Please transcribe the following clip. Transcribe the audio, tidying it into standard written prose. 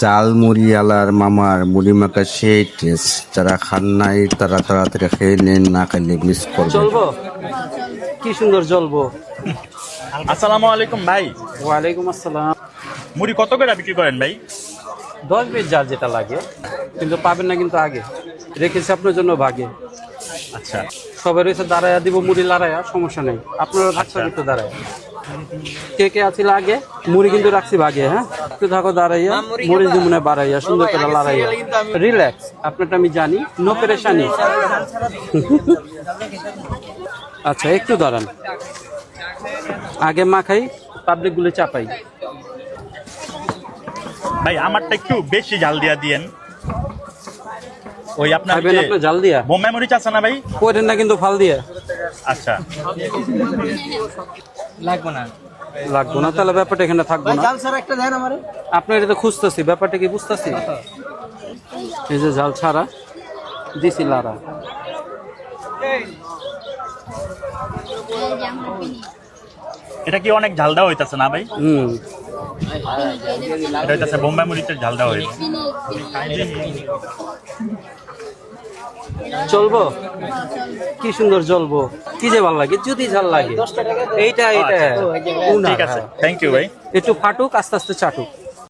জাল মুড়িওয়ালার মামার মুড়ি মাখা সেই টেস্ট, যারা খান নাই তারা তাড়াতাড়ি খেয়ে নেন, না খেলে মিস করবে। চলবো, কি সুন্দর জ্বলবো। আসসালামু আলাইকুম ভাই। ওয়ালাইকুম আসসালাম। মুড়ি কত করে বিক্রি করেন ভাই? 10 পিস যার যেটা লাগে, কিন্তু পাবেন না কিন্তু আগে রেখেছি আপনার জন্য ভাগে। আচ্ছা, সবাই রয়েছে দাঁড়াইয়া দিব মুড়ি লাড়াইয়া, সমস্যা নেই, আপনারা থাকতে একটু দাঁড়ায়। কে কে আছে লাগে মুড়ি কিন্তু রাখছি ভাগে। হ্যাঁ, একটু থাকো দাঁড়াইয়া, মুড়ি দিব না বাড়াইয়া, সুন্দর করে লাড়াইয়া, রিল্যাক্স। আপনারটা আমি জানি, নো পেরেশানি। আচ্ছা, একটু দাঁড়ান, আগে মাখাই, পাবলিক গুলো চাপাই। ভাই আমারটা একটু বেশি ঝাল দিয়া দিয়েন। ওই আপনার খাবেন আপনি জাল দিয়া? বোম্বাই মরিচ আছে না ভাই? করেন না কিন্তু ফাল দিয়া। আচ্ছা, লাগবো না, তাহলে ব্যাপারটা এখানে থাকবো না। আপনার এটা তো খুঁজতেছি, ব্যাপারটা কি বুঝতেছি। এই যে জাল ছাড়া দিছি লারা। এটা কি অনেক ঝাল দেওয়া হইতাছে না ভাই? এটা হইতাছে বোম্বাই মরিচের ঝাল দেওয়া হইল। চলবো, কি সুন্দর জ্বলবো, কি যে ভালো লাগে যদি ঝাল লাগে। এইটা ঠিক আছে, থ্যাংক ইউ ভাই। একটু ফাটুক, আস্তে আস্তে চাটুক।